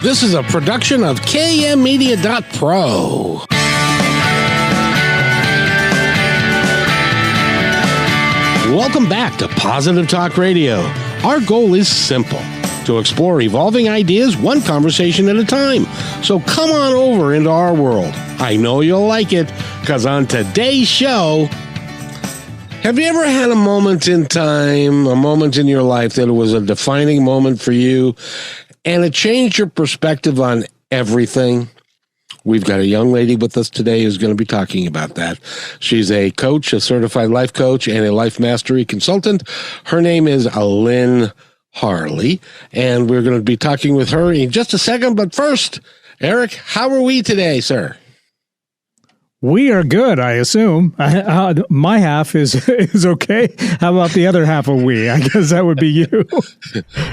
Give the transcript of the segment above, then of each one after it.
This is a production of KMmedia.pro. Welcome back to Positive Talk Radio. Our goal is simple: to explore evolving ideas one conversation at a time. So come on over into our world. I know you'll like it, because on today's show, have you ever had a moment in time, a moment in your life that it was a defining moment for you, and it changed your perspective on everything? We've got a young lady with us today who's going to be talking about that. She's a coach, a certified life coach, and a life mastery consultant. Her name is Lynne Harley, and we're going to be talking with her in just a second. But first, Eric, how are we today, sir? We are good, I assume. My half is okay. How about the other half of we? I guess that would be you.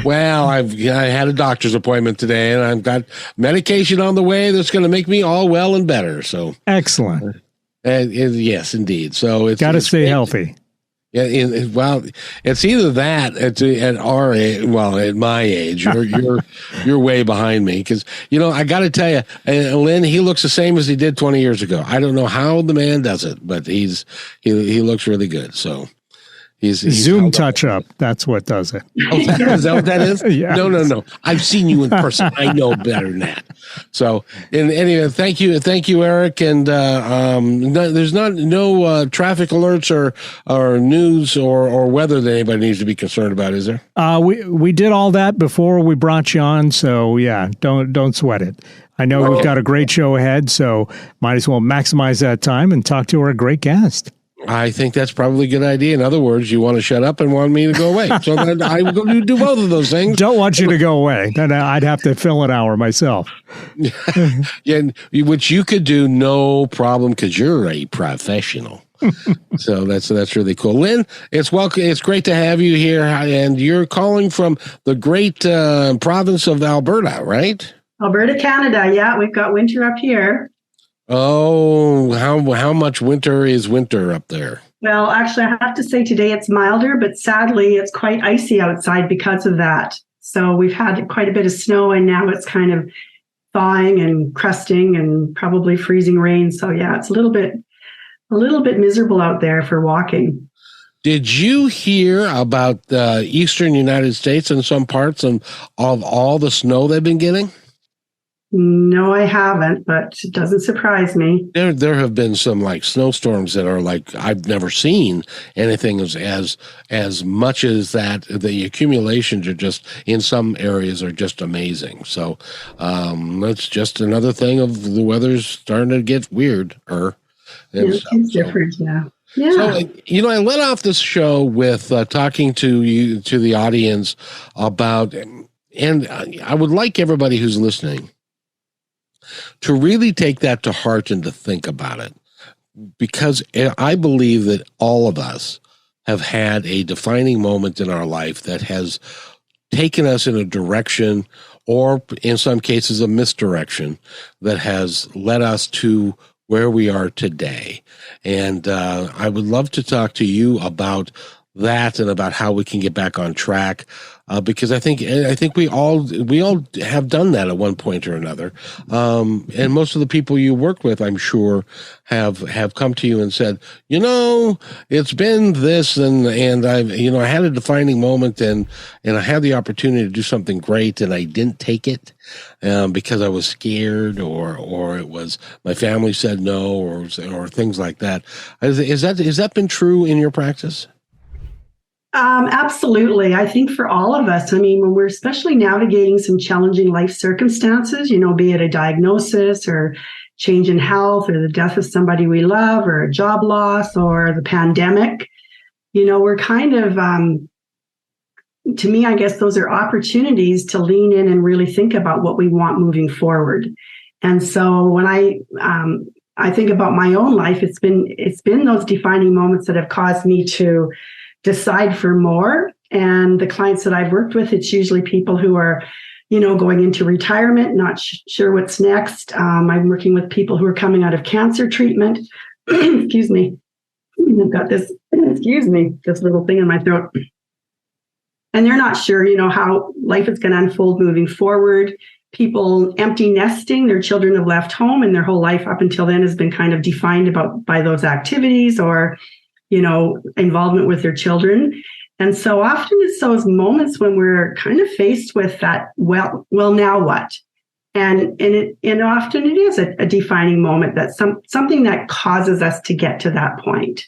Well, I had a doctor's appointment today, and I've got medication on the way that's going to make me all well and better. So excellent. Yes, indeed. So it's got to stay healthy. Yeah, well, it's either that at our age, well, at my age, you're way behind me, because I got to tell you, Lynn, he looks the same as he did 20 years ago. I don't know how the man does it, but he looks really good. So he's Zoom touch up. That's what does it. Oh, is that what that is? Yes. No. I've seen you in person. I know better than that. So, anyway, thank you, Eric. And there's no traffic alerts or news or weather that anybody needs to be concerned about, is there? We did all that before we brought you on, so yeah, don't sweat it. I know we've got a great show ahead, so might as well maximize that time and talk to our great guest. I think that's probably a good idea. In other words, you want to shut up and want me to go away. So I will do both of those things. Don't want you to go away. Then I'd have to fill an hour myself. Yeah, which you could do no problem, because you're a professional. So that's really cool. Lynn, it's great to have you here, and you're calling from the great province of Alberta, right? Alberta, Canada. Yeah, we've got winter up here. Oh, how much winter is winter up there? Well, actually, I have to say today it's milder, but sadly it's quite icy outside because of that. So we've had quite a bit of snow, and now it's kind of thawing and crusting and probably freezing rain. So yeah, it's a little bit miserable out there for walking. Did you hear about the eastern United States and some parts of all the snow they've been getting? No, I haven't, but it doesn't surprise me. There have been some like snowstorms that are like I've never seen anything as much as that. The accumulations are just in some areas are just amazing. So that's just another thing of the weather's starting to get weird. It's different, yeah. Yeah. So, I led off this show with talking to the audience about, and I would like everybody who's listening to really take that to heart and to think about it, because I believe that all of us have had a defining moment in our life that has taken us in a direction, or in some cases a misdirection, that has led us to where we are today. And I would love to talk to you about that and about how we can get back on track, because I think we all have done that at one point or another, and most of the people you work with, I'm sure, have come to you and said, it's been this, and I've I had a defining moment, and I had the opportunity to do something great, and I didn't take it because I was scared, or it was my family said no, or things like that. Is that been true in your practice? Absolutely. I think for all of us, when we're especially navigating some challenging life circumstances, be it a diagnosis or change in health or the death of somebody we love or a job loss or the pandemic, we're kind of, to me, I guess those are opportunities to lean in and really think about what we want moving forward. And so when I think about my own life, it's been those defining moments that have caused me to decide for more. And the clients that I've worked with, it's usually people who are, going into retirement, not sure what's next. I'm working with people who are coming out of cancer treatment. Excuse me. I've got this little thing in my throat. And they're not sure, how life is going to unfold moving forward. people empty nesting. Their children have left home, and their whole life up until then has been kind of defined by those activities or, involvement with their children. And so often it's those moments when we're kind of faced with that, well, now what? And often it is a defining moment, that's something that causes us to get to that point.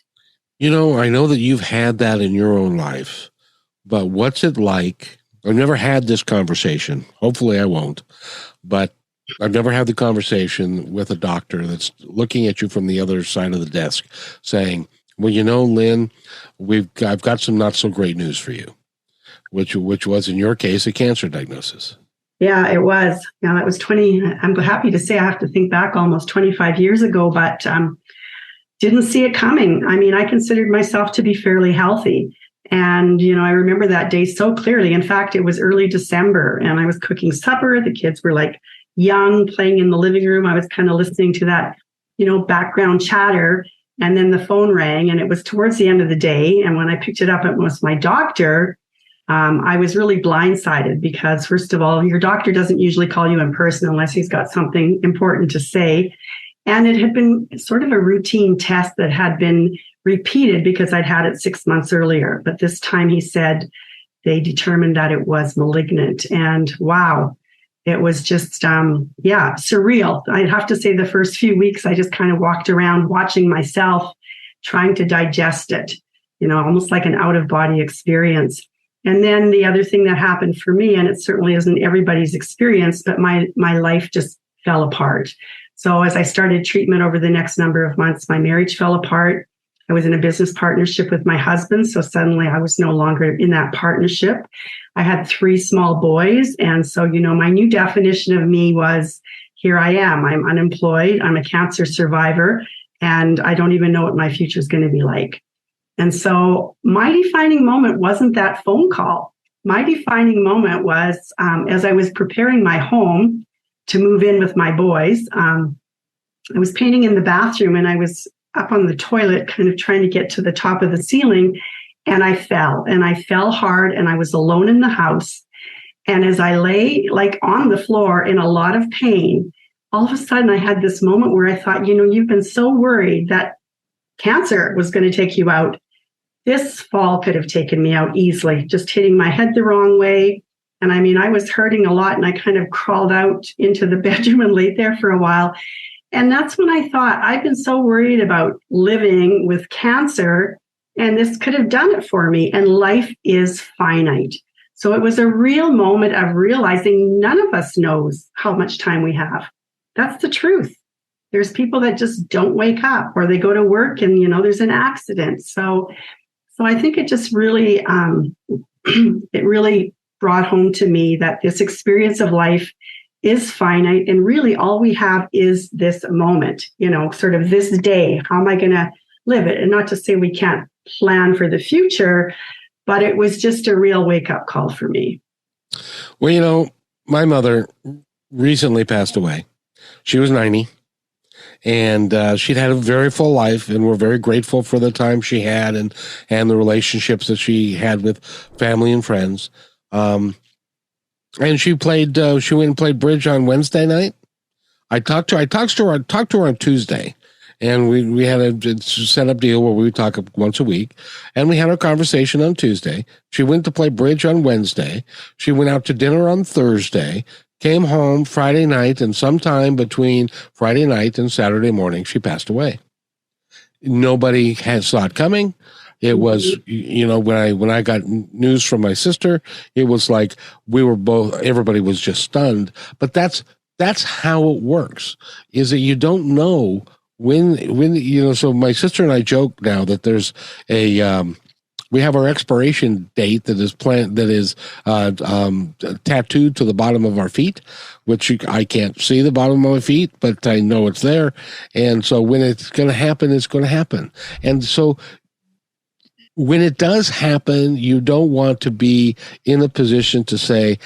I know that you've had that in your own life, but what's it like? I've never had this conversation. Hopefully I won't, but I've never had the conversation with a doctor that's looking at you from the other side of the desk saying, well, Lynn, I've got some not so great news for you, which was in your case, a cancer diagnosis. Yeah, it was. Yeah, that was I'm happy to say I have to think back almost 25 years ago, but didn't see it coming. I mean, I considered myself to be fairly healthy. And, I remember that day so clearly. In fact, it was early December and I was cooking supper. The kids were like young, playing in the living room. I was kind of listening to that, background chatter. And then the phone rang and it was towards the end of the day. And when I picked it up, it was my doctor. I was really blindsided because, first of all, your doctor doesn't usually call you in person unless he's got something important to say. And it had been sort of a routine test that had been repeated because I'd had it 6 months earlier. But this time he said they determined that it was malignant. And wow, it was just, surreal. I'd have to say the first few weeks, I just kind of walked around watching myself, trying to digest it, almost like an out-of-body experience. And then the other thing that happened for me, and it certainly isn't everybody's experience, but my life just fell apart. So as I started treatment over the next number of months, my marriage fell apart. I was in a business partnership with my husband. So suddenly I was no longer in that partnership. I had 3 small boys. And so, my new definition of me was, here I am. I'm unemployed. I'm a cancer survivor. And I don't even know what my future is going to be like. And so my defining moment wasn't that phone call. My defining moment was as I was preparing my home to move in with my boys, I was painting in the bathroom and I was up on the toilet, kind of trying to get to the top of the ceiling. And I fell hard and I was alone in the house. And as I lay like on the floor in a lot of pain, all of a sudden I had this moment where I thought, you've been so worried that cancer was going to take you out. This fall could have taken me out easily, just hitting my head the wrong way. And I mean, I was hurting a lot and I kind of crawled out into the bedroom and laid there for a while. And that's when I thought, I've been so worried about living with cancer, and this could have done it for me. And life is finite. So it was a real moment of realizing none of us knows how much time we have. That's the truth. There's people that just don't wake up, or they go to work and, there's an accident. So I think it just really, it really brought home to me that this experience of life is finite, and really all we have is this moment, sort of this day. How am I going to live it? And not to say we can't plan for the future, but it was just a real wake-up call for me. Well, my mother recently passed away. She was 90, and she'd had a very full life, and we're very grateful for the time she had and the relationships that she had with family and friends. And she went and played bridge on Wednesday night. I talked to her on Tuesday, and we had a set up deal where we would talk once a week, and we had our conversation on Tuesday. She went to play bridge on Wednesday. She went out to dinner on Thursday, came home Friday night, and sometime between Friday night and Saturday morning, she passed away. Nobody saw it coming. It was, when I got news from my sister, it was like everybody was just stunned. But that's how it works, is that you don't know when, so my sister and I joke now that there's we have our expiration date that is tattooed to the bottom of our feet, which I can't see the bottom of my feet, but I know it's there. And so when it's going to happen, it's going to happen. And so when it does happen, you don't want to be in a position to say,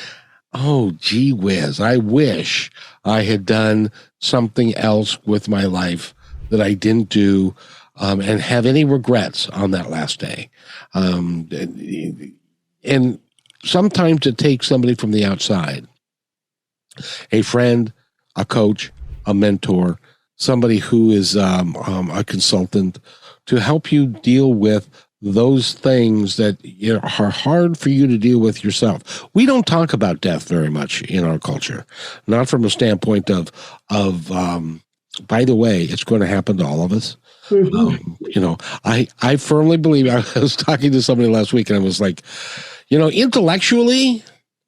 oh, gee whiz, I wish I had done something else with my life that I didn't do, and have any regrets on that last day. And sometimes it takes somebody from the outside a friend, a coach, a mentor, somebody who is a consultant to help you deal with those things that are hard for you to deal with yourself. We don't talk about death very much in our culture, not from a standpoint of by the way, it's going to happen to all of us. I firmly believe, I was talking to somebody last week and I was like, intellectually,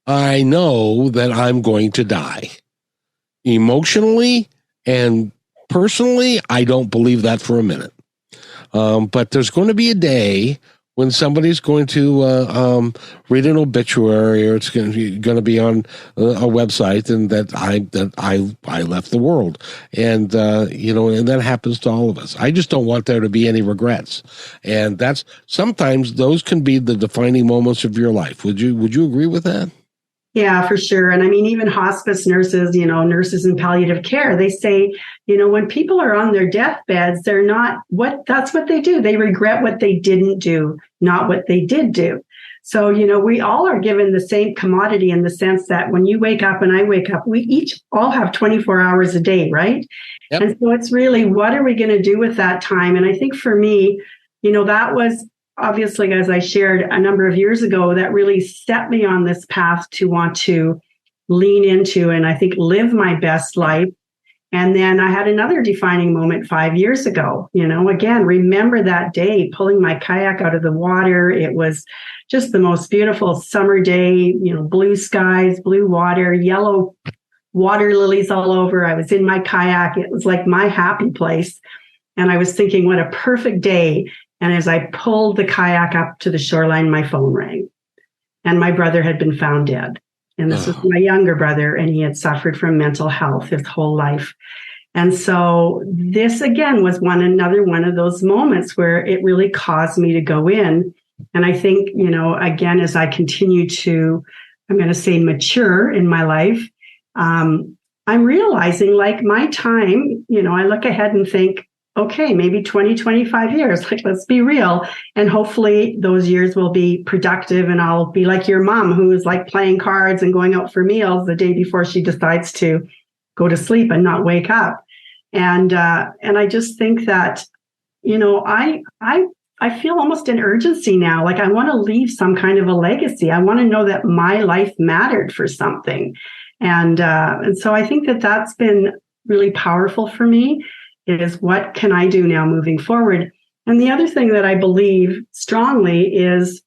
I know that I'm going to die. Emotionally and personally, I don't believe that for a minute. But there's going to be a day when somebody's going to read an obituary, or it's going to be on a website, and that I left the world, and and that happens to all of us. I just don't want there to be any regrets, and that's sometimes those can be the defining moments of your life. Would you agree with that? Yeah, for sure. And I mean, even hospice nurses, nurses in palliative care, they say, when people are on their deathbeds, that's what they do. They regret what they didn't do, not what they did do. So, we all are given the same commodity in the sense that when you wake up and I wake up, we each all have 24 hours a day, right? Yep. And so it's really, what are we going to do with that time? And I think for me, that was obviously, as I shared a number of years ago, that really set me on this path to want to lean into and I think live my best life. And then I had another defining moment 5 years ago. Again, remember that day, pulling my kayak out of the water. It was just the most beautiful summer day, blue skies, blue water, yellow water lilies all over. I was in my kayak. It was like my happy place. And I was thinking, what a perfect day. And as I pulled the kayak up to the shoreline, my phone rang. And my brother had been found dead. And this was my younger brother, and he had suffered from mental health his whole life. And so this, again, was another one of those moments where it really caused me to go in. And I think, again, as I continue to, I'm going to say, mature in my life, I'm realizing, like, my time, I look ahead and think, okay, maybe 20, 25 years, like, let's be real. And hopefully those years will be productive, and I'll be like your mom, who is like playing cards and going out for meals the day before she decides to go to sleep and not wake up. And I just think that, I feel almost an urgency now. Like, I want to leave some kind of a legacy. I want to know that my life mattered for something. And so I think that that's been really powerful for me. Is what can I do now moving forward? And the other thing that I believe strongly is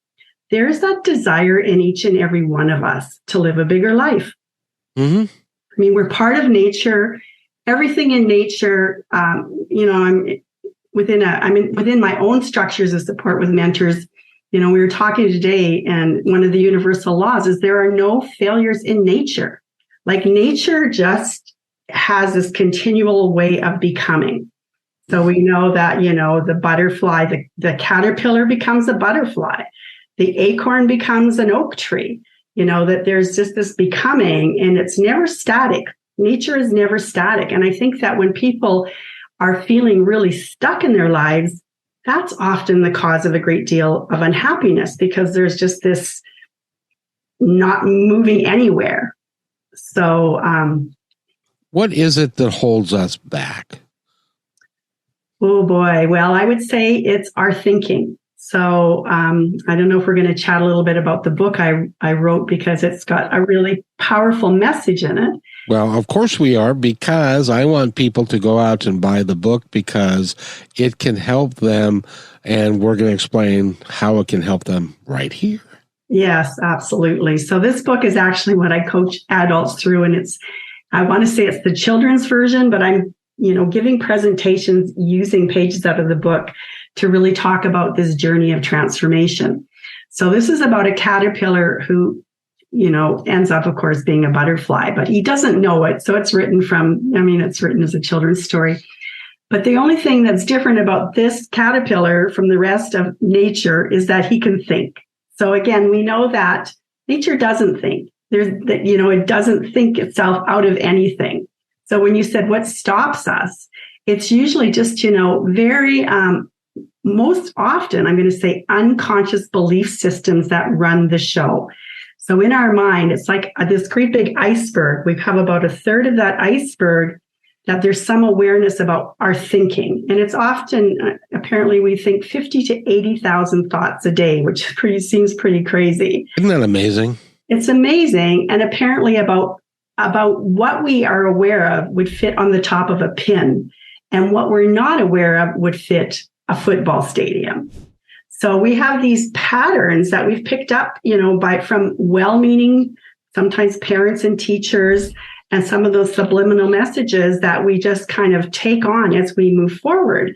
there's that desire in each and every one of us to live a bigger life. Mm-hmm. I mean, we're part of nature. Everything in nature, I'm within my own structures of support with mentors. We were talking today, and one of the universal laws is there are no failures in nature. Like, nature just has this continual way of becoming. So we know that, the butterfly, the caterpillar becomes a butterfly. The acorn becomes an oak tree. That there's just this becoming, and it's never static. Nature is never static. And I think that when people are feeling really stuck in their lives, that's often the cause of a great deal of unhappiness, because there's just this not moving anywhere. So, what is it that holds us back? Oh, boy. Well, I would say it's our thinking. So I don't know if we're going to chat a little bit about the book I wrote, because it's got a really powerful message in it. Well, of course we are, because I want people to go out and buy the book, because it can help them. And we're going to explain how it can help them right here. Yes, absolutely. So this book is actually what I coach adults through, and I want to say it's the children's version, but I'm, giving presentations using pages out of the book to really talk about this journey of transformation. So this is about a caterpillar who, ends up, of course, being a butterfly, but he doesn't know it. So it's written as a children's story. But the only thing that's different about this caterpillar from the rest of nature is that he can think. So again, we know that nature doesn't think. It doesn't think itself out of anything. So when you said what stops us, it's usually just, very, most often, I'm going to say, unconscious belief systems that run the show. So in our mind, it's like this great big iceberg. We have about a third of that iceberg that there's some awareness about our thinking. And it's often, apparently we think 50 to 80,000 thoughts a day, which seems pretty crazy. Isn't that amazing? It's amazing. And apparently about what we are aware of would fit on the top of a pin. And what we're not aware of would fit a football stadium. So we have these patterns that we've picked up, from well-meaning, sometimes parents and teachers, and some of those subliminal messages that we just kind of take on as we move forward.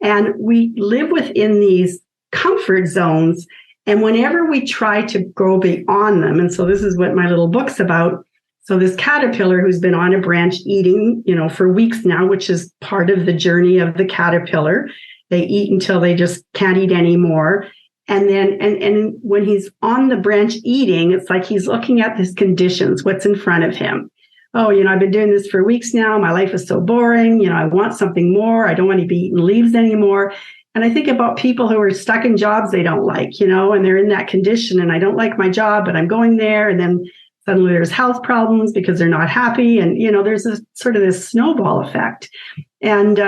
And we live within these comfort zones. And whenever we try to go beyond them, and so this is what my little book's about. So this caterpillar who's been on a branch eating, for weeks now, which is part of the journey of the caterpillar. They eat until they just can't eat anymore. And then, and when he's on the branch eating, it's like he's looking at his conditions, what's in front of him. Oh, I've been doing this for weeks now. My life is so boring. I want something more. I don't want to be eating leaves anymore. And I think about people who are stuck in jobs they don't like, and they're in that condition. And I don't like my job, but I'm going there. And then suddenly there's health problems because they're not happy. And, there's this sort of this snowball effect. And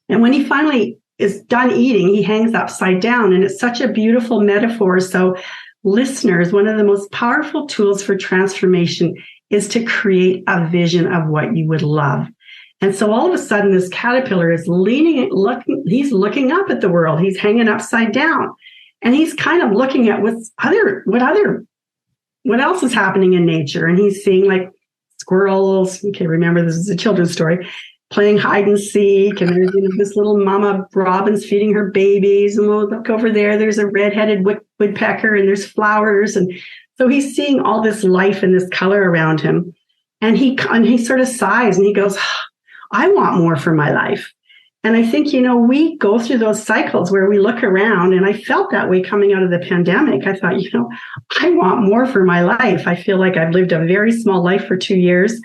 when he finally is done eating, he hangs upside down. And it's such a beautiful metaphor. So listeners, one of the most powerful tools for transformation is to create a vision of what you would love. And so all of a sudden, this caterpillar is he's looking up at the world. He's hanging upside down. And he's kind of looking at what else is happening in nature. And he's seeing like squirrels. Okay, remember, this is a children's story. Playing hide and seek, and there's this little mama robin's feeding her babies, and we'll look over there. There's a red-headed woodpecker, and there's flowers, and so he's seeing all this life and this color around him, and he sort of sighs and he goes, "I want more for my life." And I think we go through those cycles where we look around, and I felt that way coming out of the pandemic. I thought, I want more for my life. I feel like I've lived a very small life for 2 years,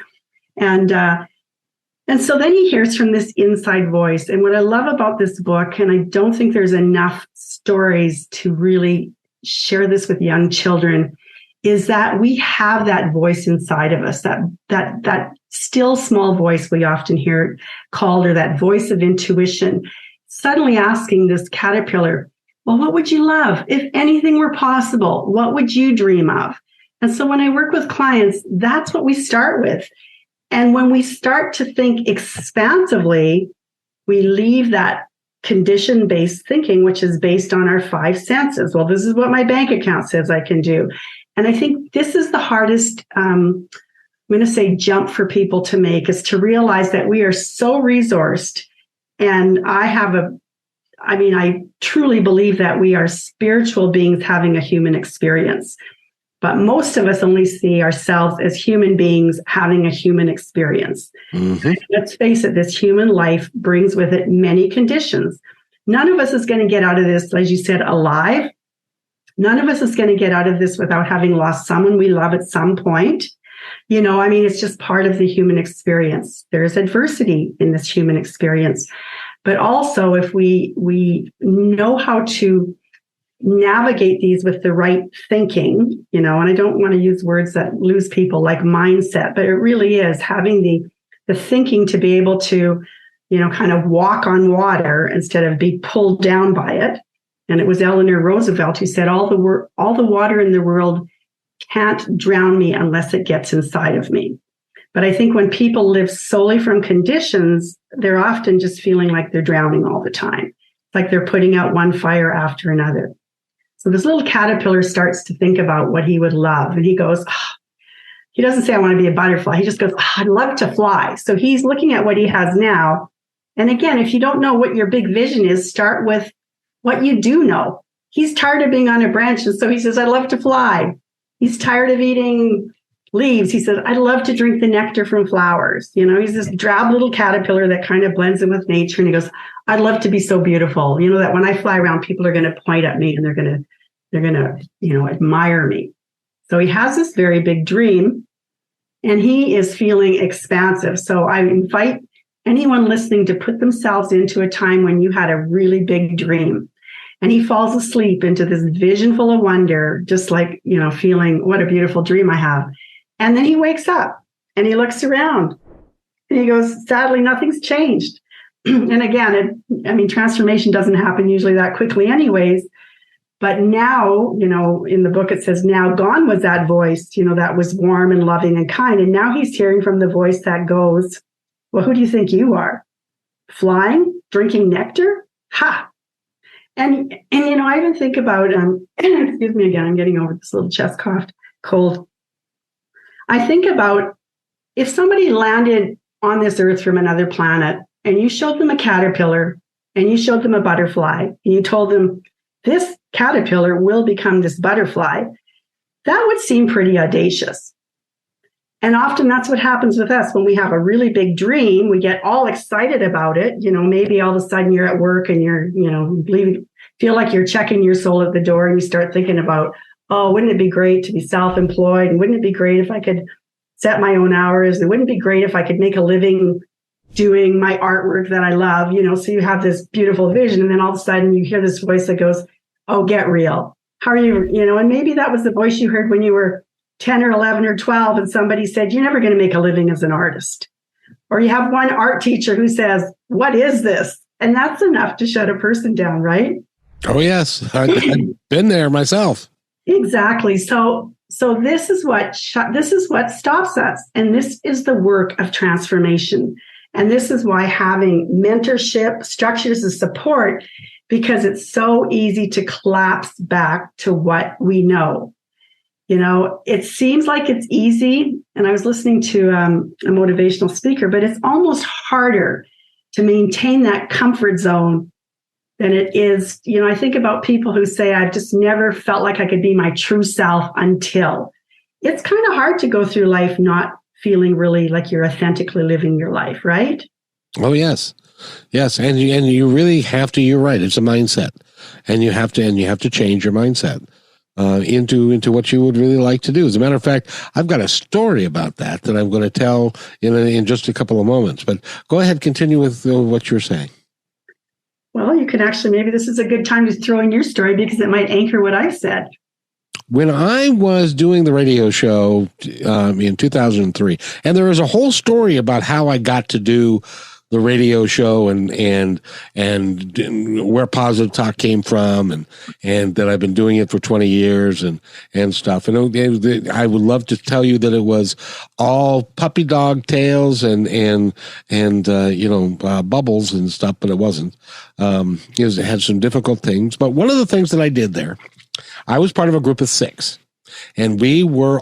And so then he hears from this inside voice. And what I love about this book, and I don't think there's enough stories to really share this with young children, is that we have that voice inside of us, that still small voice we often hear called, or that voice of intuition, suddenly asking this caterpillar, well, what would you love? If anything were possible, what would you dream of? And so when I work with clients, that's what we start with. And when we start to think expansively, we leave that condition-based thinking, which is based on our 5 senses. Well, this is what my bank account says I can do. And I think this is the hardest, I'm going to say, jump for people to make, is to realize that we are so resourced. And I truly believe that we are spiritual beings having a human experience. But most of us only see ourselves as human beings having a human experience. Mm-hmm. Let's face it, this human life brings with it many conditions. None of us is going to get out of this, as you said, alive. None of us is going to get out of this without having lost someone we love at some point. It's just part of the human experience. There is adversity in this human experience. But also, if we know how to navigate these with the right thinking, and I don't want to use words that lose people like mindset, but it really is having the thinking to be able to, kind of walk on water instead of be pulled down by it. And it was Eleanor Roosevelt who said, all the water in the world can't drown me unless it gets inside of me. But I think when people live solely from conditions, they're often just feeling like they're drowning all the time, like they're putting out one fire after another. So this little caterpillar starts to think about what he would love. And he goes, he doesn't say, I want to be a butterfly. He just goes, I'd love to fly. So he's looking at what he has now. And again, if you don't know what your big vision is, start with what you do know. He's tired of being on a branch. And so he says, I'd love to fly. He's tired of eating leaves. He says, I'd love to drink the nectar from flowers. He's this drab little caterpillar that kind of blends in with nature. And he goes, I'd love to be so beautiful. That when I fly around, people are going to point at me and they're going to, admire me. So he has this very big dream and he is feeling expansive. So I invite anyone listening to put themselves into a time when you had a really big dream. And he falls asleep into this vision full of wonder, just like, feeling what a beautiful dream I have. And then he wakes up and he looks around and he goes, sadly, nothing's changed. And again, transformation doesn't happen usually that quickly anyways. But now, in the book, it says, now gone was that voice, that was warm and loving and kind. And now he's hearing from the voice that goes, well, who do you think you are? Flying, drinking nectar? Ha! And I even think about, excuse me again, I'm getting over this little chest cold. I think about if somebody landed on this earth from another planet and you showed them a caterpillar and you showed them a butterfly and you told them this caterpillar will become this butterfly, that would seem pretty audacious. And often that's what happens with us when we have a really big dream. We get all excited about it. Maybe all of a sudden you're at work and you're, feel like you're checking your soul at the door and you start thinking about, oh, wouldn't it be great to be self-employed? And wouldn't it be great if I could set my own hours? And wouldn't it be great if I could make a living doing my artwork that I love? So you have this beautiful vision. And then all of a sudden you hear this voice that goes, oh, get real. How are you? And maybe that was the voice you heard when you were 10 or 11 or 12 and somebody said, you're never going to make a living as an artist. Or you have one art teacher who says, what is this? And that's enough to shut a person down, right? Oh, yes. I've been there myself. Exactly. So this is what stops us. And this is the work of transformation. And this is why having mentorship, structures of support, because it's so easy to collapse back to what we know. It seems like it's easy. And I was listening to a motivational speaker, but it's almost harder to maintain that comfort zone than it is. I think about people who say, I've just never felt like I could be my true self until. It's kind of hard to go through life not feeling really like you're authentically living your life, right? Oh, yes. Yes. And you really have to, you're right. It's a mindset. And you have to change your mindset into what you would really like to do. As a matter of fact, I've got a story about that I'm going to tell in just a couple of moments. But go ahead, continue with what you're saying. Well, you can actually, maybe this is a good time to throw in your story because it might anchor what I said. When I was doing the radio show in 2003, and there is a whole story about how I got to do the radio show and where Positive Talk came from and that I've been doing it for 20 years and stuff. And I would love to tell you that it was all puppy dog tails and bubbles and stuff, but it wasn't. It had some difficult things. But one of the things that I did there, I was part of a group of 6. And we were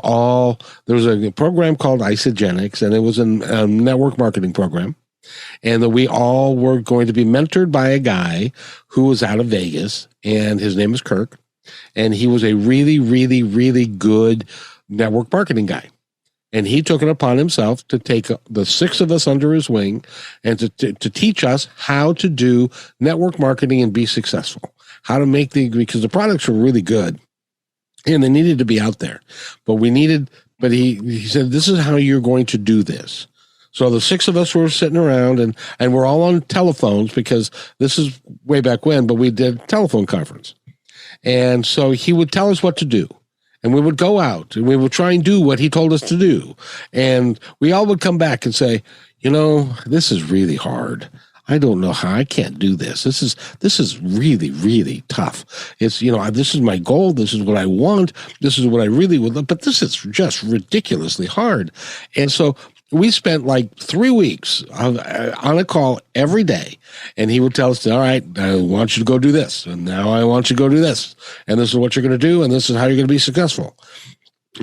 there was a program called Isogenics, and it was a network marketing program. And that we all were going to be mentored by a guy who was out of Vegas, and his name is Kirk. And he was a really, really, really good network marketing guy. And he took it upon himself to take the 6 of us under his wing and to teach us how to do network marketing and be successful. How to make because the products were really good and they needed to be out there. But he said, this is how you're going to do this. So the 6 of us were sitting around and we're all on telephones because this is way back when, but we did a telephone conference. And so he would tell us what to do. And we would go out and we would try and do what he told us to do. And we all would come back and say, this is really hard. I don't know how I can't do this. This is really, really tough. It's, this is my goal. This is what I want. This is what I really would love, but this is just ridiculously hard. And so we spent like 3 weeks on a call every day, and he would tell us, all right, I want you to go do this, and now I want you to go do this, and this is what you're going to do, and this is how you're going to be successful.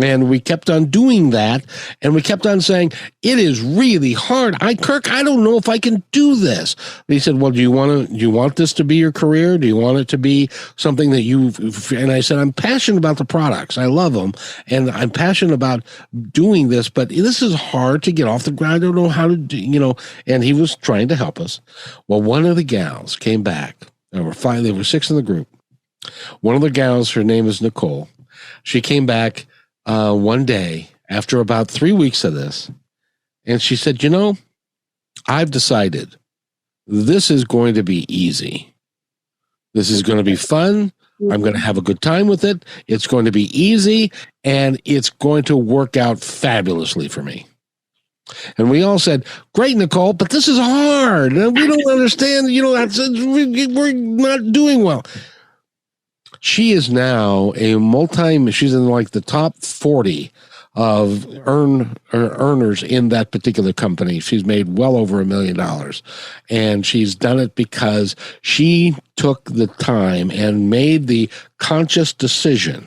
And we kept on doing that, and we kept on saying, it is really hard. Kirk, I don't know if I can do this. But he said, well, do you want this to be your career? Do you want it to be something that and I said, I'm passionate about the products. I love them, and I'm passionate about doing this, but this is hard to get off the ground. I don't know how to do, and he was trying to help us. Well, one of the gals came back. There were 6 in the group. One of the gals, her name is Nicole. She came back one day after about 3 weeks of this, and she said, I've decided this is going to be easy. This is going to be fun. I'm going to have a good time with it. It's going to be easy, and it's going to work out fabulously for me. And we all said, great, Nicole, but this is hard. We don't understand. We're not doing well. She is now she's in like the top 40 of earners in that particular company. She's made well over $1 million. And she's done it because she took the time and made the conscious decision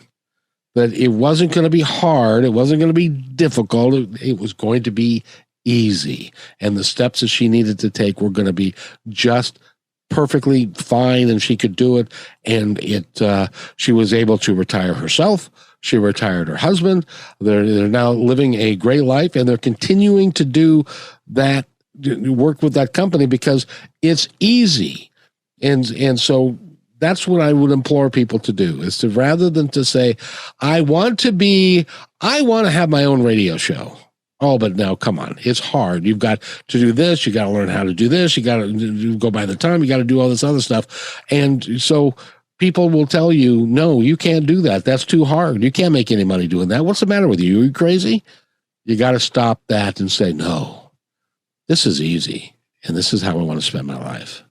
that it wasn't going to be hard. It wasn't going to be difficult. It was going to be easy. And the steps that she needed to take were going to be just perfectly fine, and she could do it. And she was able to retire herself. She retired her husband. They're now living a great life, and they're continuing to do that, work with that company because it's easy. And so that's what I would implore people to do, is to, rather than to say, I want to have my own radio show. Oh, but now, come on, it's hard. You've got to do this. You got to learn how to do this. You got to go by the time. You got to do all this other stuff. And so people will tell you, no, you can't do that. That's too hard. You can't make any money doing that. What's the matter with you? Are you crazy? You got to stop that and say, no, this is easy. And this is how I want to spend my life.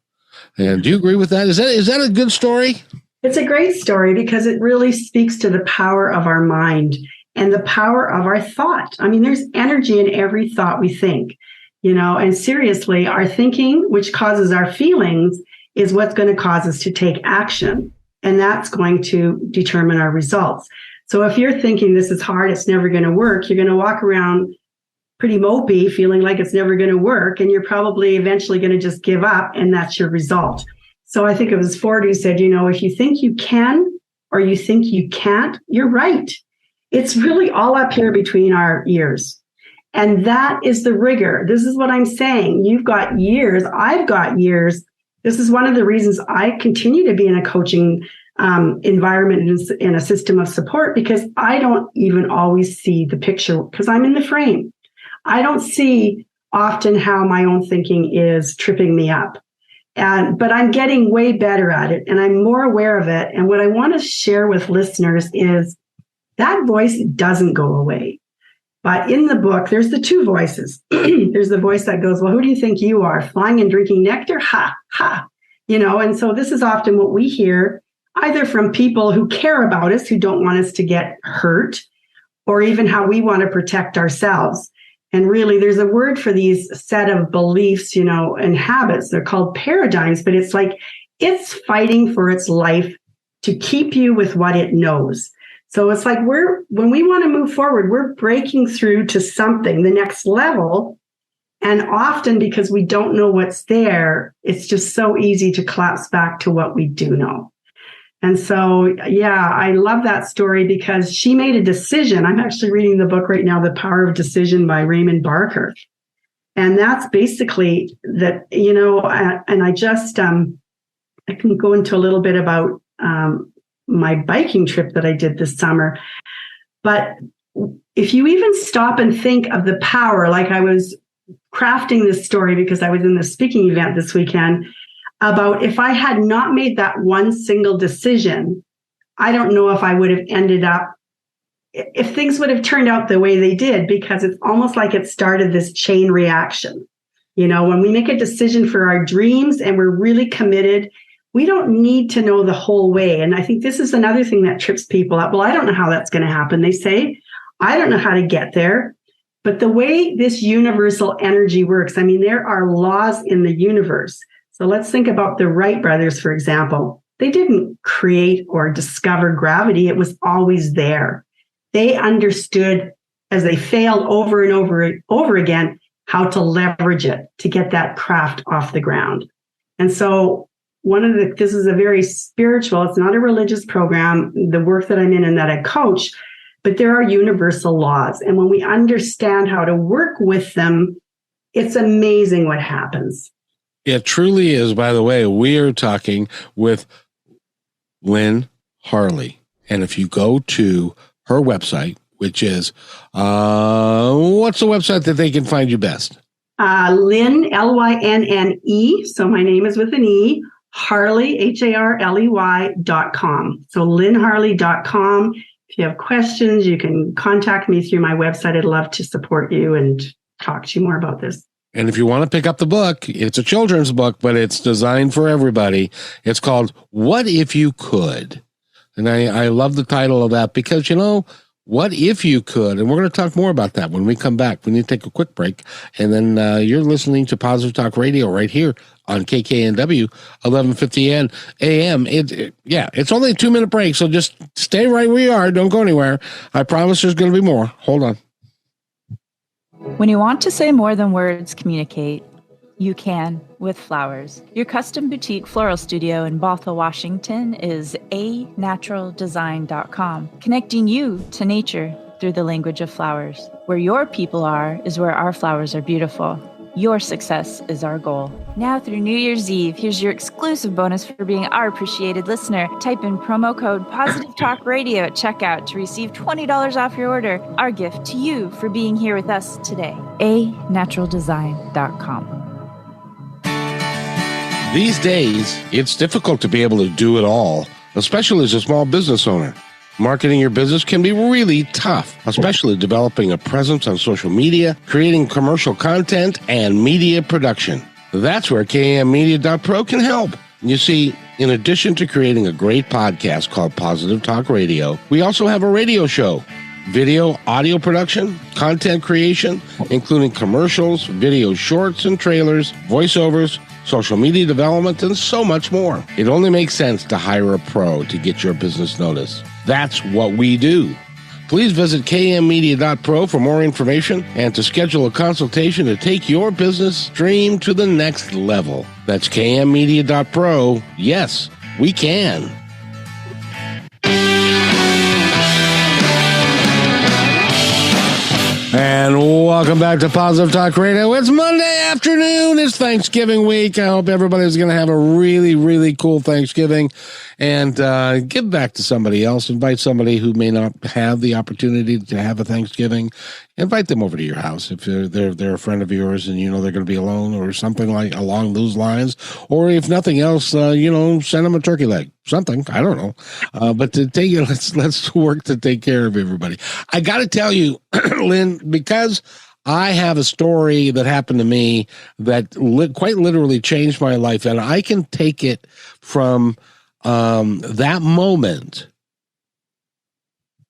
And do you agree with that? Is that a good story? It's a great story because it really speaks to the power of our mind and the power of our thought. I mean, there's energy in every thought we think, and seriously, our thinking, which causes our feelings, is what's going to cause us to take action. And that's going to determine our results. So if you're thinking this is hard, it's never going to work, you're going to walk around pretty mopey, feeling like it's never going to work. And you're probably eventually going to just give up. And that's your result. So I think it was Ford who said, if you think you can or you think you can't, you're right. It's really all up here between our ears. And that is the rigor. This is what I'm saying. You've got years. I've got years. This is one of the reasons I continue to be in a coaching environment, in a system of support, because I don't even always see the picture because I'm in the frame. I don't see often how my own thinking is tripping me up. But I'm getting way better at it, and I'm more aware of it. And what I want to share with listeners is that voice doesn't go away. But in the book, there's the two voices. There's the voice that goes, well, who do you think you are? Flying and drinking nectar? Ha, ha. And so this is often what we hear, either from people who care about us, who don't want us to get hurt, or even how we want to protect ourselves. And really, there's a word for these set of beliefs, and habits. They're called paradigms, but it's like it's fighting for its life to keep you with what it knows. So it's like when we want to move forward, we're breaking through to something, the next level. And often because we don't know what's there, it's just so easy to collapse back to what we do know. And so, yeah, I love that story because she made a decision. I'm actually reading the book right now, The Power of Decision by Raymond Barker. And that's basically that, and I just, I can go into a little bit about my biking trip that I did this summer. But if you even stop and think of the power, like I was crafting this story because I was in the speaking event this weekend, about if I had not made that one single decision, I don't know if I would have ended up, if things would have turned out the way they did, because it's almost like it started this chain reaction. When we make a decision for our dreams and we're really committed, we don't need to know the whole way. And I think this is another thing that trips people up. Well, I don't know how that's going to happen. They say, I don't know how to get there. But the way this universal energy works, I mean, there are laws in the universe. So let's think about the Wright brothers, for example. They didn't create or discover gravity. It was always there. They understood, as they failed over and over again, how to leverage it to get that craft off the ground. And so this is a very spiritual, it's not a religious program, the work that I'm in and that I coach, but there are universal laws. And when we understand how to work with them, it's amazing what happens. It truly is. By the way, we are talking with Lynne Harley. And if you go to her website, which is, what's the website that they can find you best? Lynne, Lynne. So my name is with an E, Harley, HARLEY.com. So LynneHarley.com. If you have questions, you can contact me through my website. I'd love to support you and talk to you more about this. And if you want to pick up the book, it's a children's book, but it's designed for everybody. It's called What If You Could? And I love the title of that because, what if you could? And we're going to talk more about that when we come back. We need to take a quick break. And then you're listening to Positive Talk Radio right here on KKNW 1150 AM. It's only a 2-minute break, so just stay right where you are. Don't go anywhere. I promise there's going to be more. Hold on. When you want to say more than words communicate, you can with flowers. Your custom boutique floral studio in Bothell, Washington is anaturaldesign.com, connecting you to nature through the language of flowers. Where your people are is where our flowers are beautiful. Your success is our goal. Now through New Year's Eve, here's your exclusive bonus for being our appreciated listener. Type in promo code Positive Talk Radio at checkout to receive $20 off your order. Our gift to you for being here with us today. anaturaldesign.com. These days, it's difficult to be able to do it all, especially as a small business owner. Marketing your business can be really tough, especially developing a presence on social media, creating commercial content, and media production. That's where KMmedia.pro can help. You see, in addition to creating a great podcast called Positive Talk Radio, we also have a radio show, video, audio production, content creation, including commercials, video shorts and trailers, voiceovers, social media development, and so much more. It only makes sense to hire a pro to get your business noticed. That's what we do. Please visit kmmedia.pro for more information and to schedule a consultation to take your business stream to the next level. That's kmmedia.pro. Yes, we can. And welcome back to Positive Talk Radio. It's Monday afternoon. It's Thanksgiving week. I hope everybody's going to have a really, really cool Thanksgiving and give back to somebody else. Invite somebody who may not have the opportunity to have a Thanksgiving. Invite them over to your house if they're a friend of yours and you know they're going to be alone or something like along those lines. Or if nothing else, send them a turkey leg. Something, I don't know. But to take it, let's work to take care of everybody. I got to tell you, Lynn, because I have a story that happened to me that quite literally changed my life, and I can take it from that moment,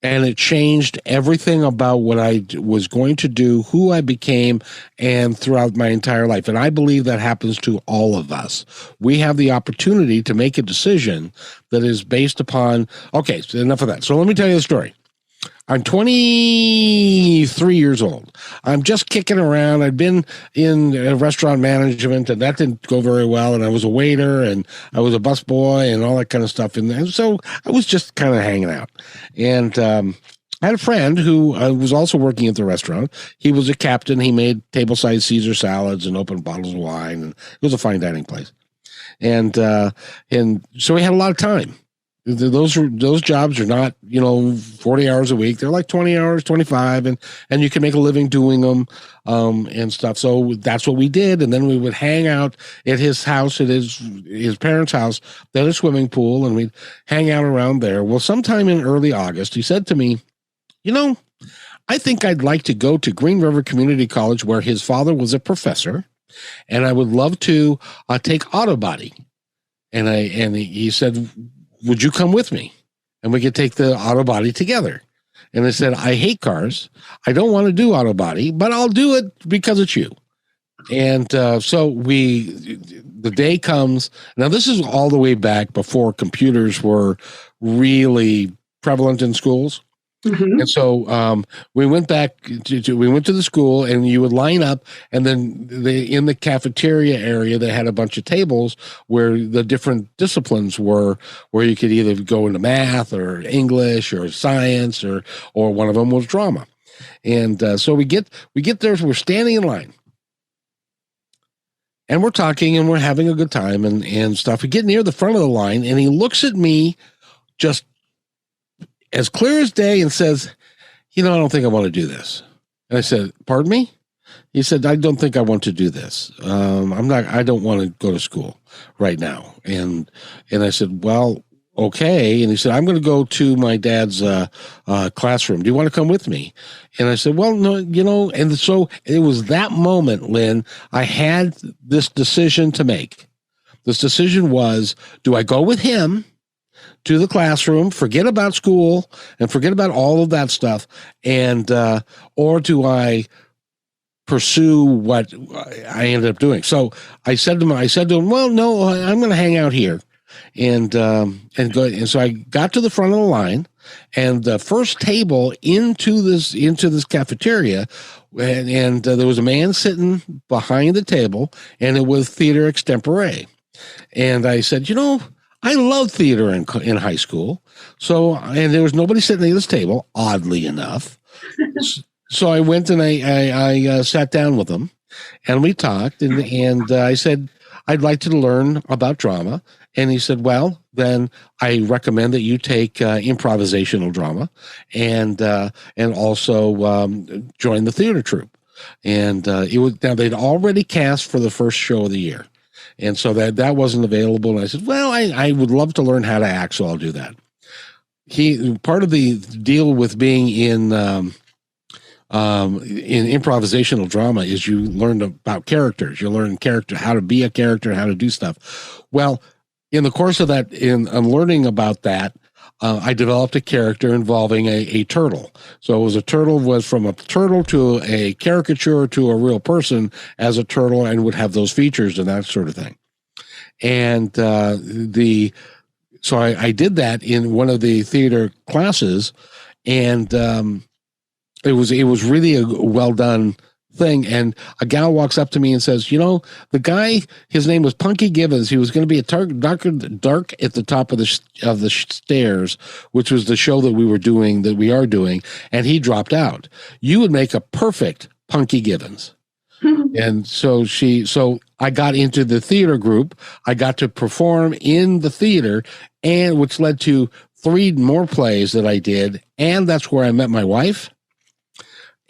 and it changed everything about what I was going to do, who I became, and throughout my entire life. And I believe that happens to all of us. We have the opportunity to make a decision that is based upon, okay, so enough of that. So let me tell you the story. I'm 23 years old. I'm just kicking around. I'd been in restaurant management, and that didn't go very well. And I was a waiter, and I was a busboy, and all that kind of stuff. And so I was just kind of hanging out. And I had a friend who was also working at the restaurant. He was a captain. He made table-sized Caesar salads and opened bottles of wine. And it was a fine dining place. And so we had a lot of time. Those jobs are not, 40 hours a week. They're like 20 hours, 25, and you can make a living doing them and stuff. So that's what we did. And then we would hang out at his house, at his parents' house. They had a swimming pool, and we'd hang out around there. Well, sometime in early August, he said to me, I think I'd like to go to Green River Community College where his father was a professor, and I would love to take auto body. And he said, would you come with me? And we could take the auto body together. And I said, I hate cars. I don't want to do auto body, but I'll do it because it's you. And so the day comes. Now, this is all the way back before computers were really prevalent in schools. Mm-hmm. And so we went back we went to the school, and you would line up, and then in the cafeteria area, they had a bunch of tables where the different disciplines were, where you could either go into math or English or science, or one of them was drama. And so we get there, we're standing in line, and we're talking, and we're having a good time and stuff. We get near the front of the line, and he looks at me just as clear as day and says, I don't think I want to do this. And I said, pardon me? He said, I don't think I want to do this. I don't want to go to school right now. And I said, well, okay. And he said, I'm going to go to my dad's classroom. Do you want to come with me? And I said, well, no, and so it was that moment, Lynn, I had this decision to make. This decision was, do I go with him to the classroom, forget about school and forget about all of that stuff, and or do I pursue what I ended up doing? So I said to him, well, no, I'm going to hang out here. And go. And so I got to the front of the line, and the first table into this cafeteria, and there was a man sitting behind the table, and it was theater extempore. And I said, I love theater in high school. So, and there was nobody sitting at this table, oddly enough. So I went and I sat down with him, and we talked, and I said, I'd like to learn about drama. And he said, well, then I recommend that you take improvisational drama and also join the theater troupe. And now they'd already cast for the first show of the year. And so that wasn't available. And I said, well, I would love to learn how to act, so I'll do that. Part of the deal with being in improvisational drama is you learn about characters. You learn how to be a character and how to do stuff. Well, in the course of that, in learning about that, I developed a character involving a turtle. So it was from a turtle to a caricature to a real person as a turtle, and would have those features and that sort of thing. And so I did that in one of the theater classes, and it was really a well done thing. And a gal walks up to me and says, the guy, his name was Punky Gibbons. He was going to be a dark at the top of the stairs, which was the show that we are doing, and he dropped out. You would make a perfect Punky Gibbons. And so I got into the theater group. I got to perform in the theater, and which led to 3 more plays that I did. And that's where I met my wife.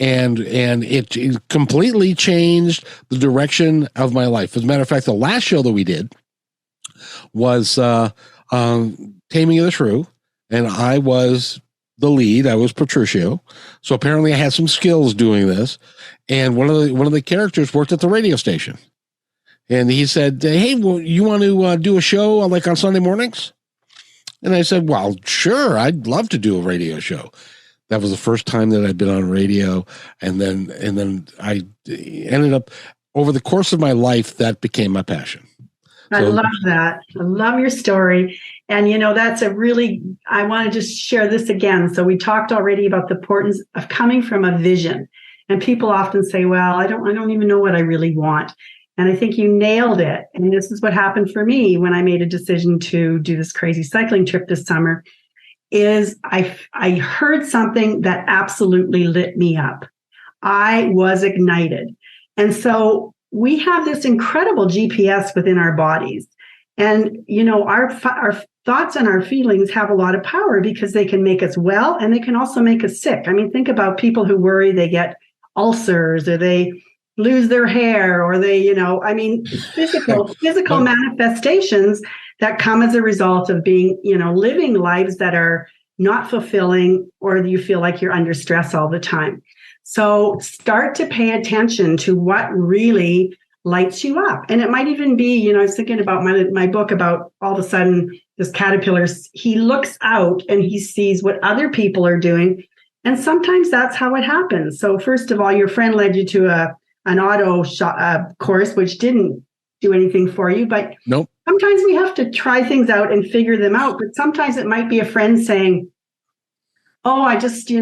And it completely changed the direction of my life. As a matter of fact, the last show that we did was Taming of the Shrew, and I was the lead. I was Patricio. So apparently I had some skills doing this. And one of the characters worked at the radio station. And he said, hey, well, you want to do a show like on Sunday mornings? And I said, well, sure, I'd love to do a radio show. That was the first time that I'd been on radio. And then I ended up, over the course of my life, that became my passion. I love that. I love your story. And, that's I want to just share this again. So we talked already about the importance of coming from a vision. And people often say, well, I don't even know what I really want. And I think you nailed it. And this is what happened for me when I made a decision to do this crazy cycling trip this summer. Is I heard something that absolutely lit me up. I was ignited. And so we have this incredible GPS within our bodies. And, our thoughts and our feelings have a lot of power because they can make us well, and they can also make us sick. I mean, think about people who worry they get ulcers, or they lose their hair, or they, physical manifestations that come as a result of being, living lives that are not fulfilling, or you feel like you're under stress all the time. So start to pay attention to what really lights you up. And it might even be, I was thinking about my book about all of a sudden this caterpillar, he looks out and he sees what other people are doing. And sometimes that's how it happens. So first of all, your friend led you to an auto course, which didn't do anything for you, but nope. Sometimes we have to try things out and figure them out. But sometimes it might be a friend saying, oh, I just,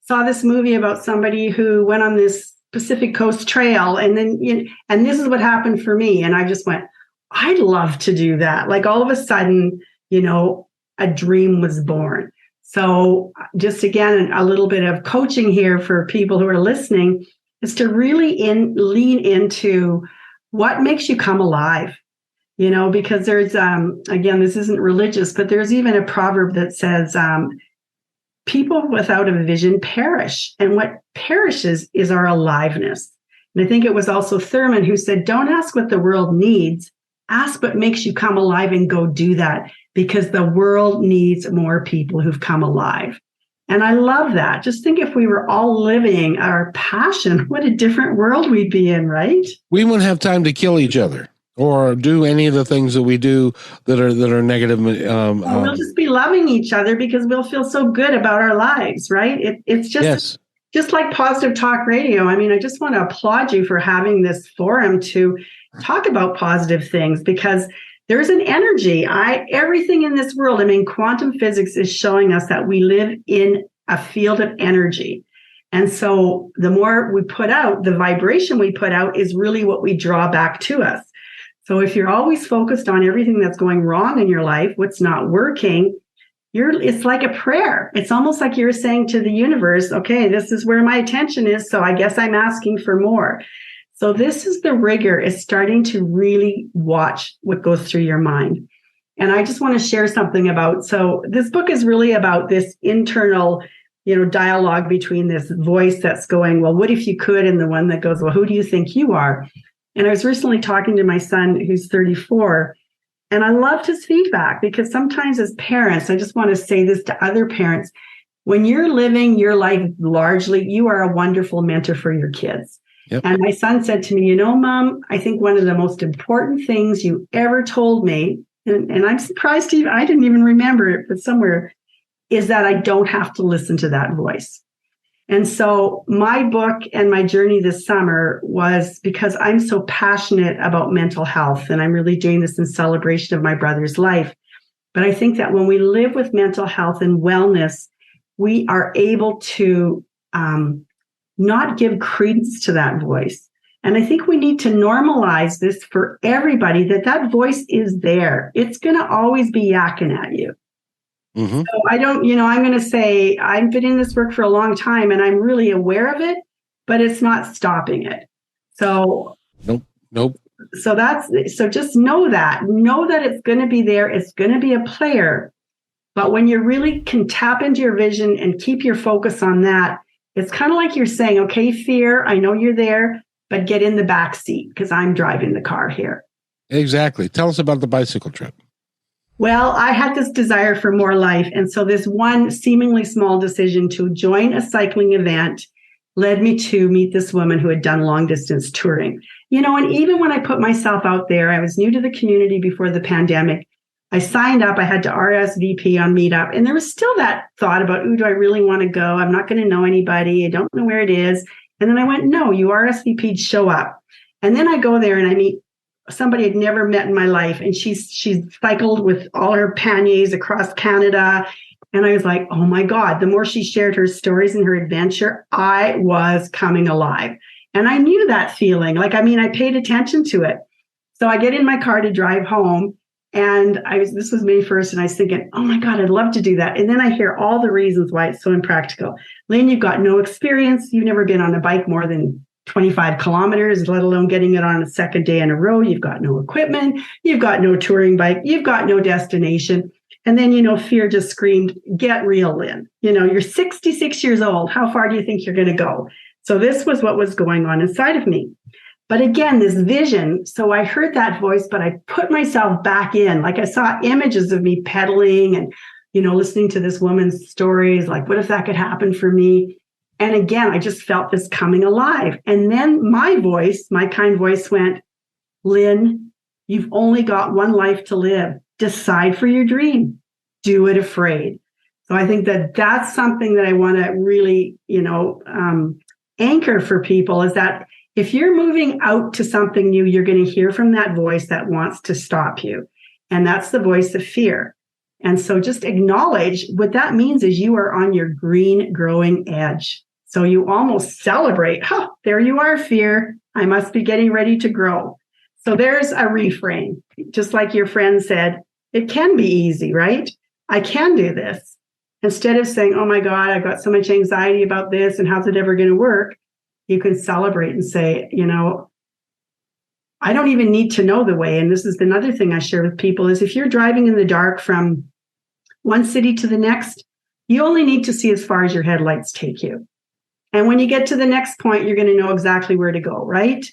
saw this movie about somebody who went on this Pacific Coast Trail. And then, and this is what happened for me. And I just went, I'd love to do that. Like all of a sudden, a dream was born. So just again, a little bit of coaching here for people who are listening is to really lean into what makes you come alive. Because there's, again, this isn't religious, but there's even a proverb that says, people without a vision perish. And what perishes is our aliveness. And I think it was also Thurman who said, don't ask what the world needs. Ask what makes you come alive and go do that, because the world needs more people who've come alive. And I love that. Just think if we were all living our passion, what a different world we'd be in, right? We wouldn't have time to kill each other or do any of the things that we do that are negative. We'll just be loving each other because we'll feel so good about our lives, right? It's just, yes. Just like Positive Talk Radio. I mean, I just want to applaud you for having this forum to talk about positive things, because there's an energy. Everything in this world, I mean, quantum physics is showing us that we live in a field of energy. And so the more we put out, the vibration we put out is really what we draw back to us. So if you're always focused on everything that's going wrong in your life, what's not working, it's like a prayer. It's almost like you're saying to the universe, okay, this is where my attention is, so I guess I'm asking for more. So this is the rigor, is starting to really watch what goes through your mind. And I just want to share something about, so this book is really about this internal, dialogue between this voice that's going, well, what if you could? And the one that goes, well, who do you think you are? And I was recently talking to my son, who's 34, and I loved his feedback, because sometimes as parents, I just want to say this to other parents, when you're living your life largely, you are a wonderful mentor for your kids. Yep. And my son said to me, Mom, I think one of the most important things you ever told me, and I'm surprised I didn't even remember it, but somewhere, is that I don't have to listen to that voice. And so my book and my journey this summer was because I'm so passionate about mental health, and I'm really doing this in celebration of my brother's life. But I think that when we live with mental health and wellness, we are able to not give credence to that voice. And I think we need to normalize this for everybody, that voice is there. It's going to always be yakking at you. Mm-hmm. So I don't, I'm going to say I've been in this work for a long time and I'm really aware of it, but it's not stopping it. So Nope. So just know that it's going to be there. It's going to be a player. But when you really can tap into your vision and keep your focus on that, it's kind of like you're saying, okay, fear, I know you're there, but get in the back seat because I'm driving the car here. Exactly. Tell us about the bicycle trip. Well, I had this desire for more life. And so this one seemingly small decision to join a cycling event led me to meet this woman who had done long distance touring. And even when I put myself out there, I was new to the community before the pandemic. I signed up, I had to RSVP on Meetup. And there was still that thought about, do I really want to go? I'm not going to know anybody. I don't know where it is. And then I went, no, you RSVP'd, show up. And then I go there and I meet somebody I'd never met in my life. And she's cycled with all her panniers across Canada. And I was like, oh my God, the more she shared her stories and her adventure, I was coming alive. And I knew that feeling. I paid attention to it. So I get in my car to drive home. And this was May 1st. And I was thinking, oh my God, I'd love to do that. And then I hear all the reasons why it's so impractical. Lynne, you've got no experience. You've never been on a bike more than 25 kilometers, let alone getting it on a second day in a row. You've got no equipment. You've got no touring bike. You've got no destination. And then, fear just screamed, get real, Lynne. You're 66 years old. How far do you think you're going to go? So this was what was going on inside of me. But again, this vision. So I heard that voice, but I put myself back in. I saw images of me pedaling and, listening to this woman's stories. What if that could happen for me? And again, I just felt this coming alive. And then my voice, my kind voice went, Lynne, you've only got one life to live. Decide for your dream. Do it afraid. So I think that that's something that I want to really, anchor for people, is that if you're moving out to something new, you're going to hear from that voice that wants to stop you. And that's the voice of fear. And so just acknowledge what that means is you are on your green growing edge. So you almost celebrate, there you are, fear. I must be getting ready to grow. So there's a reframe. Just like your friend said, it can be easy, right? I can do this. Instead of saying, oh my God, I've got so much anxiety about this and how's it ever going to work? You can celebrate and say, I don't even need to know the way. And this is another thing I share with people is if you're driving in the dark from one city to the next, you only need to see as far as your headlights take you. And when you get to the next point, you're going to know exactly where to go, right?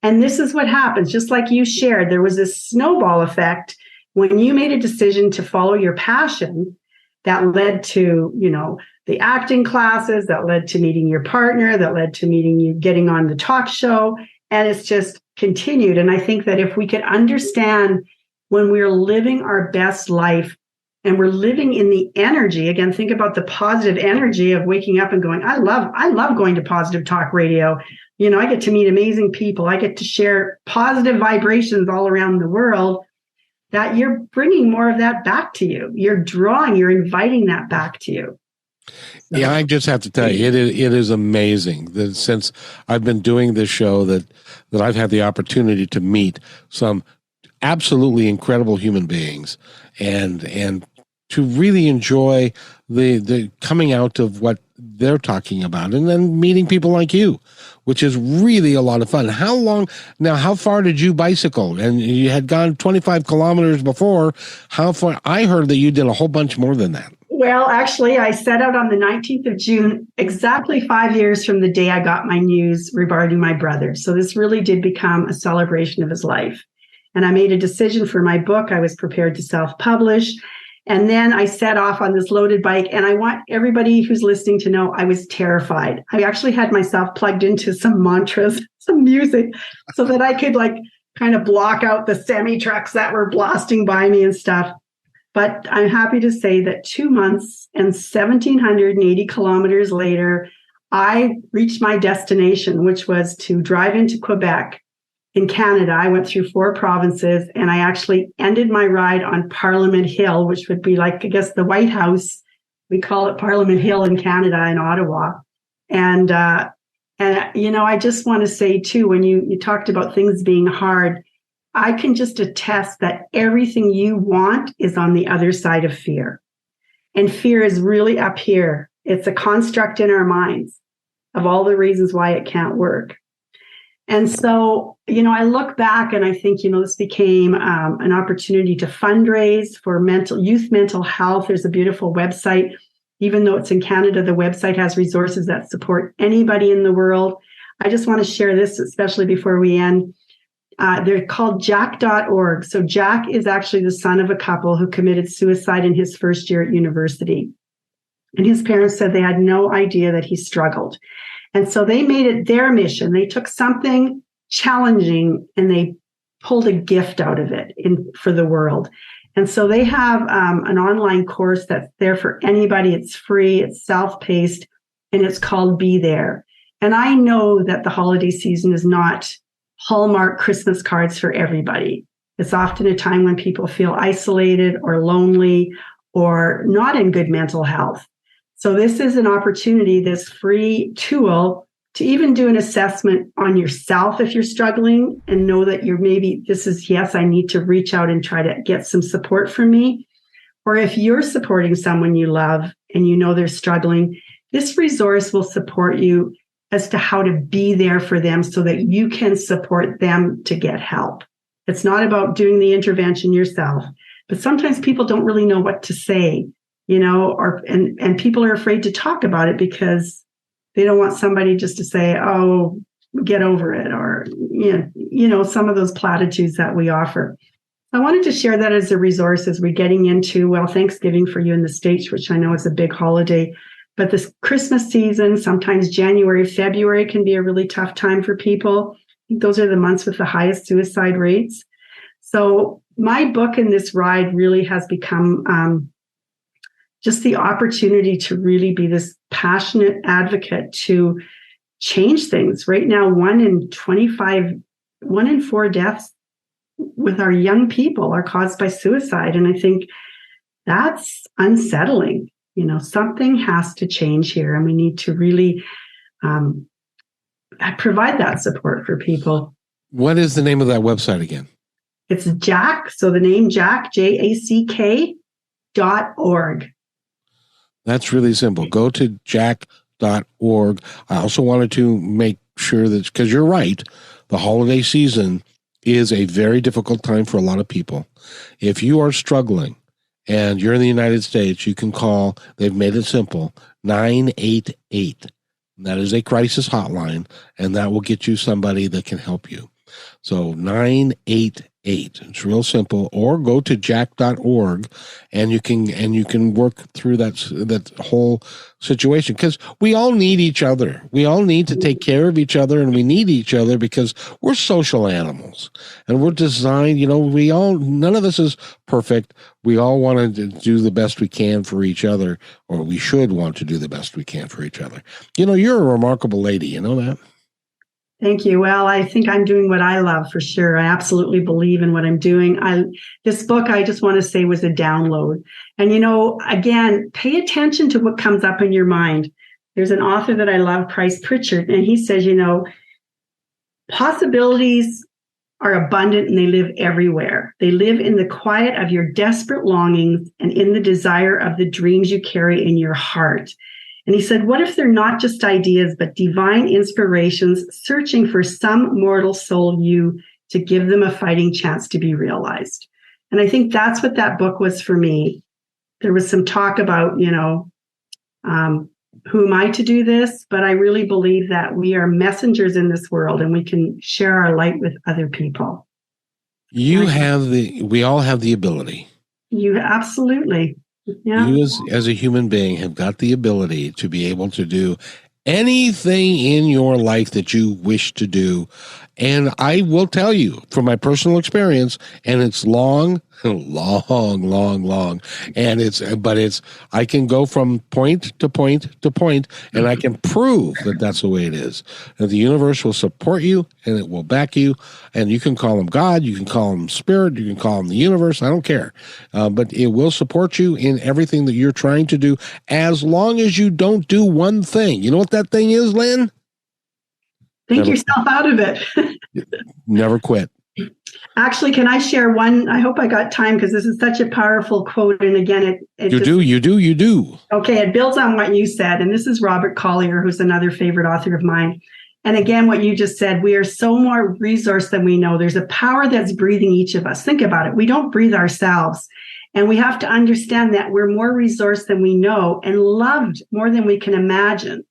And this is what happens. Just like you shared, there was this snowball effect when you made a decision to follow your passion that led to, the acting classes, that led to meeting your partner, that led to meeting you, getting on the talk show. And it's just continued. And I think that if we could understand when we're living our best life and we're living in the energy, again, think about the positive energy of waking up and going, I love going to Positive Talk Radio. I get to meet amazing people. I get to share positive vibrations all around the world, that you're bringing more of that back to you. You're inviting that back to you. So. Yeah, I just have to tell you, it is amazing that since I've been doing this show that I've had the opportunity to meet some absolutely incredible human beings and to really enjoy the coming out of what they're talking about, and then meeting people like you, which is really a lot of fun. How far did you bicycle? And you had gone 25 kilometers before. How far? I heard that you did a whole bunch more than that. Well, actually, I set out on the 19th of June, exactly 5 years from the day I got my news regarding my brother. So this really did become a celebration of his life. And I made a decision for my book. I was prepared to self-publish. And then I set off on this loaded bike. And I want everybody who's listening to know I was terrified. I actually had myself plugged into some mantras, some music, so that I could kind of block out the semi-trucks that were blasting by me and stuff. But I'm happy to say that 2 months and 1,780 kilometers later, I reached my destination, which was to drive into Quebec in Canada. I went through 4 provinces, and I actually ended my ride on Parliament Hill, which would be the White House. We call it Parliament Hill in Canada, in Ottawa. And I just want to say too, when you talked about things being hard, I can just attest that everything you want is on the other side of fear. And fear is really up here. It's a construct in our minds of all the reasons why it can't work. And so, I look back and I think, this became an opportunity to fundraise for youth mental health. There's a beautiful website. Even though it's in Canada, the website has resources that support anybody in the world. I just want to share this, especially before we end. They're called jack.org. So Jack is actually the son of a couple who committed suicide in his first year at university. And his parents said they had no idea that he struggled. And so they made it their mission. They took something challenging and they pulled a gift out of it for the world. And so they have an online course that's there for anybody. It's free, it's self-paced, and it's called Be There. And I know that the holiday season is not Hallmark Christmas cards for everybody. It's often a time when people feel isolated or lonely or not in good mental health. So this is an opportunity, this free tool, to even do an assessment on yourself if you're struggling and know that I need to reach out and try to get some support from me. Or if you're supporting someone you love and you know they're struggling, this resource will support you as to how to be there for them so that you can support them to get help. It's not about doing the intervention yourself, but sometimes people don't really know what to say, and people are afraid to talk about it because they don't want somebody just to say, oh, get over it, or, some of those platitudes that we offer. I wanted to share that as a resource as we're getting into, Thanksgiving for you in the States, which I know is a big holiday. But this Christmas season, sometimes January, February can be a really tough time for people. I think those are the months with the highest suicide rates. So my book in this ride really has become just the opportunity to really be this passionate advocate to change things. Right now, 1 in 4 deaths with our young people are caused by suicide. And I think that's unsettling. Something has to change here, and we need to really provide that support for people. What is the name of that website again? It's Jack. So the name Jack, JACK.org. That's really simple. Go to jack.org. I also wanted to make sure that, because you're right, the holiday season is a very difficult time for a lot of people. If you are struggling, and you're in the United States, you can call, they've made it simple, 988 That is a crisis hotline, and that will get you somebody that can help you. So 988. It's real simple. Or go to jack.org and you can work through that whole situation, because we all need each other. We all need to take care of each other, and we need each other because we're social animals and we're designed, none of us is perfect. We all want to do the best we can for each other, or we should want to do the best we can for each other. You're a remarkable lady. You know that? Thank you. Well, I think I'm doing what I love for sure. I absolutely believe in what I'm doing. This book, I just want to say, was a download. And, again, pay attention to what comes up in your mind. There's an author that I love, Price Pritchard, and he says, possibilities are abundant and they live everywhere. They live in the quiet of your desperate longings and in the desire of the dreams you carry in your heart. And he said, what if they're not just ideas, but divine inspirations searching for some mortal soul you to give them a fighting chance to be realized? And I think that's what that book was for me. There was some talk about, who am I to do this? But I really believe that we are messengers in this world and we can share our light with other people. We all have the ability. You absolutely. Yeah. You as a human being have got the ability to be able to do anything in your life that you wish to do. And I will tell you from my personal experience, and it's long. And I can go from point to point to point, and I can prove that that's the way it is. And the universe will support you, and it will back you, and you can call them God, you can call them spirit, you can call them the universe, I don't care. But it will support you in everything that you're trying to do, as long as you don't do one thing. You know what that thing is, Lynn? Think yourself out of it. Never quit. Actually, can I share one? I hope I got time because this is such a powerful quote. And again, you do. Okay, it builds on what you said. And this is Robert Collier, who's another favorite author of mine. And again, what you just said, we are so more resourced than we know. There's a power that's breathing each of us. Think about it. We don't breathe ourselves. And we have to understand that we're more resourced than we know and loved more than we can imagine.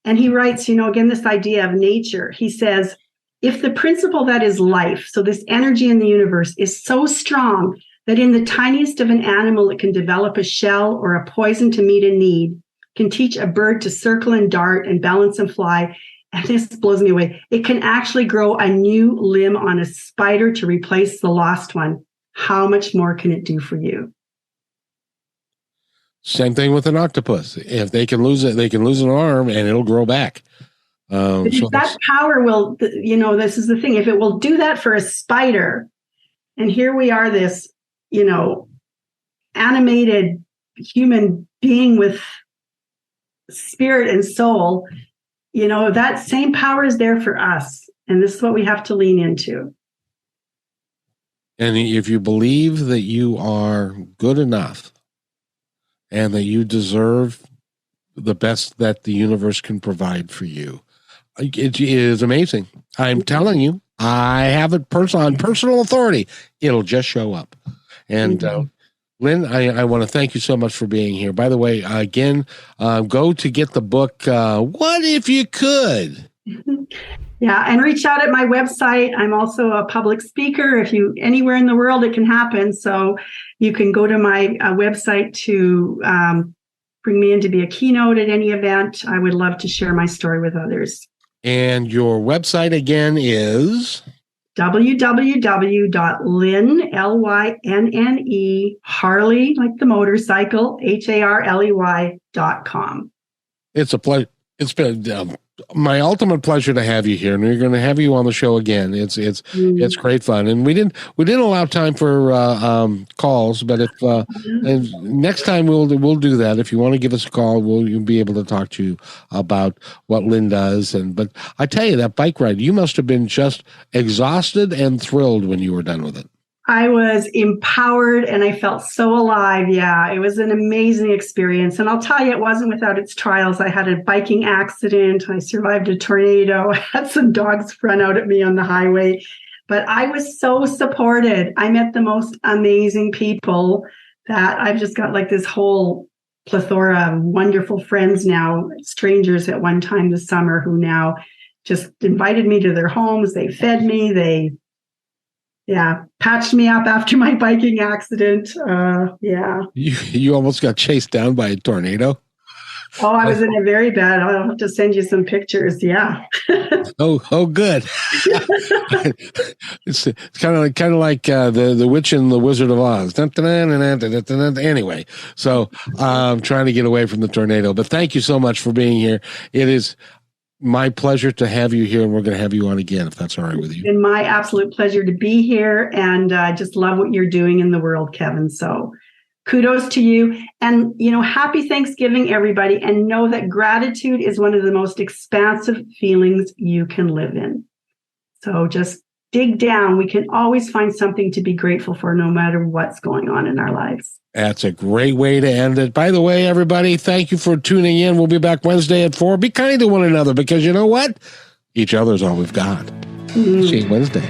And he writes, again, this idea of nature. He says, if the principle that is life, so this energy in the universe, is so strong that in the tiniest of an animal it can develop a shell or a poison to meet a need, can teach a bird to circle and dart and balance and fly, and this blows me away, it can actually grow a new limb on a spider to replace the lost one. How much more can it do for you? Same thing with an octopus. If they can lose it, they can lose an arm and it'll grow back. So that power will, this is the thing. If it will do that for a spider, and here we are, this, animated human being with spirit and soul, that same power is there for us. And this is what we have to lean into. And if you believe that you are good enough and that you deserve the best that the universe can provide for you, it is amazing. I'm telling you, I have it on personal authority. It'll just show up. And Lynn, I want to thank you so much for being here. By the way, again, go to get the book, What If You Could? Yeah, and reach out at my website. I'm also a public speaker. If you anywhere in the world, it can happen. So you can go to my website to bring me in to be a keynote at any event. I would love to share my story with others. And your website again is? www.Lynne, Lynne, Harley, like the motorcycle, HARLEY.com. It's a pleasure. It's been my ultimate pleasure to have you here, and we're going to have you on the show again. It's great fun, and we didn't allow time for calls, but if and next time we'll do that. If you want to give us a call, you'll be able to talk to you about what Lynne does. But I tell you, that bike ride, you must have been just exhausted and thrilled when you were done with it. I was empowered and I felt so alive. Yeah, it was an amazing experience. And I'll tell you, it wasn't without its trials. I had a biking accident. I survived a tornado. I had some dogs run out at me on the highway. But I was so supported. I met the most amazing people that I've just got like this whole plethora of wonderful friends now, strangers at one time this summer who now just invited me to their homes. They fed me. They, patched me up after my biking accident. You almost got chased down by a tornado. Oh, I was in a very bad. I'll have to send you some pictures. Yeah. Oh, good. It's kind of like the Witch and the Wizard of Oz. Anyway, so I'm trying to get away from the tornado. But thank you so much for being here. It is my pleasure to have you here, and we're going to have you on again if that's all right with you. It's been my absolute pleasure to be here, and I just love what you're doing in the world, Kevin. So kudos to you. And, happy Thanksgiving, everybody. And know that gratitude is one of the most expansive feelings you can live in. So just dig down. We can always find something to be grateful for, no matter what's going on in our lives. That's a great way to end it. By the way, everybody, thank you for tuning in. We'll be back Wednesday at 4. Be kind to one another, because you know what? Each other's all we've got. See you Wednesday.